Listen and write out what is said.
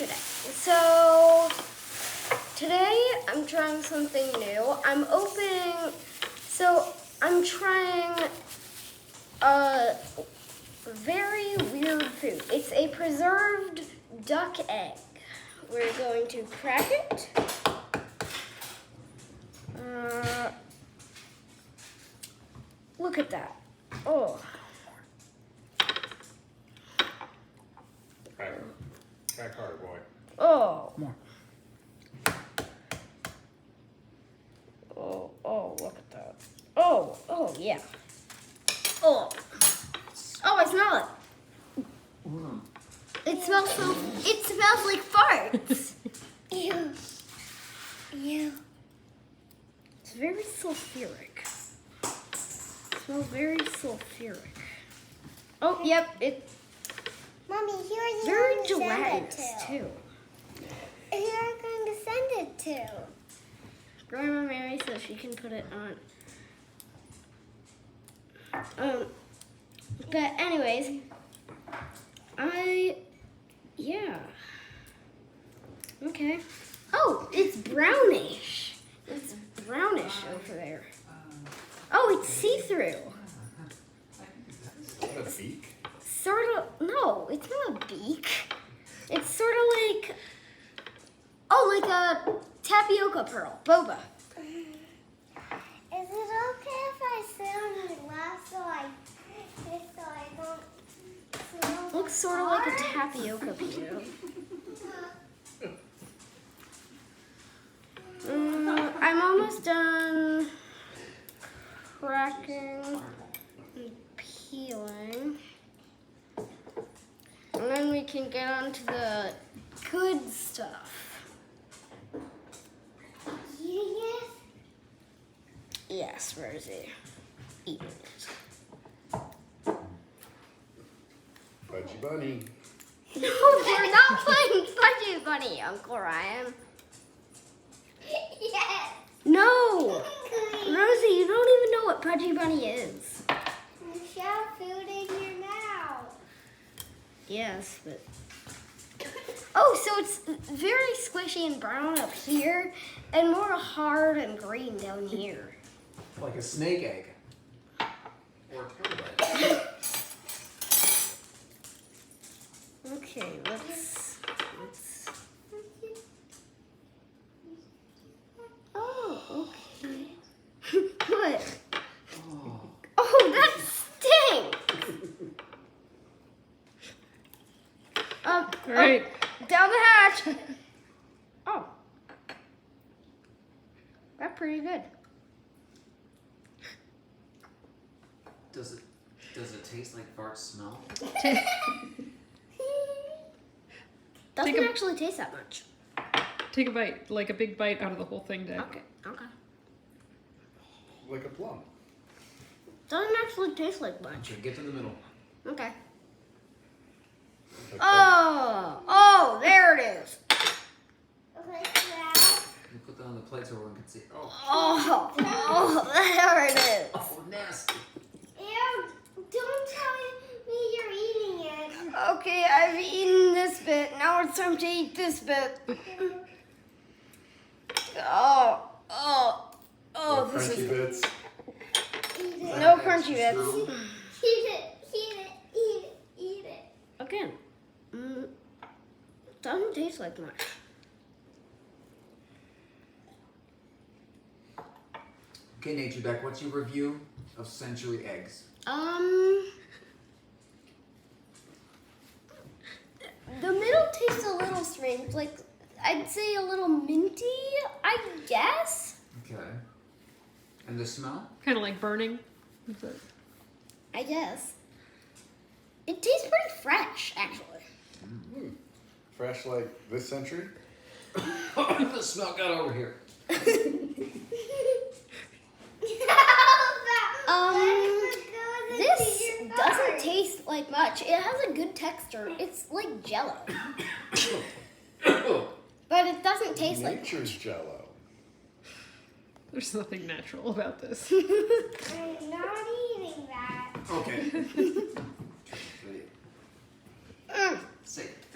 Nature Dec. So today I'm trying something new. I'm trying a very weird food. It's a preserved duck egg. We're going to crack it. Look at that. Oh. Crack harder, boy. Oh. More. Oh, look at that. Oh, yeah. Oh, I smell it. It smells like farts. Ew. It's very sulfuric. It smells very sulfuric. Oh, yep, it's Mommy, who are you very going to send it gelatinous, to? too. Who are you going to send it to? Grandma Mary says she can put it on. But anyways, yeah. Okay. Oh, it's brownish. It's brownish over there. Oh, it's see-through. Is that a beak? No, it's not a beak. It's sort of like, like a tapioca pearl, boba. Is it okay if I sit on the glass so I don't smell the Looks sort of like a farts? tapioca pearl. I'm almost done cracking and peeling. And then we can get on to the good stuff. Eating it? Yes, Rosie. Eating it. Fudgy bunny. No, we're not playing Fudgy Bunny, Uncle Ryan. Yes. No! Rosie, you don't even know what Pudgy Bunny is. You shove food in your mouth. Yes, but... Oh, so it's very squishy and brown up here, and more hard and green down here. Like a snake egg. Or a turtle egg. Okay, let's... Oh, okay. What? Oh, that stinks! All right. Down the hatch. Oh. That's pretty good. Does it taste like fart smell? Doesn't Take a- actually taste that much. Take a bite, like a big bite out of the whole thing, Dad. Okay. Like a plum. Doesn't actually taste like much. Okay, get to the middle. Okay. Like Oh, there it is. Like that. You put that on the plate so everyone can see. Oh, Oh, there it is. oh, nasty. Ew, don't tell me you're eating it. Okay, I've eaten this bit. Now it's time to eat this bit. Oh, this crunchy is bits. Eat it. no crunchy bits. Eat it. Again, doesn't taste like much. Okay, Nature Dec, what's your review of century eggs? The middle tastes a little strange. Like, I'd say a little minty, I guess. Okay. And the smell? Kind of like burning. Is it- I guess. It tastes pretty fresh, actually. Fresh like this century? The smell got over here. This doesn't taste like much. It has a good texture. It's like Jello, but it doesn't taste like Nature's Jello. There's nothing natural about this. I'm not eating that. Okay. Say it.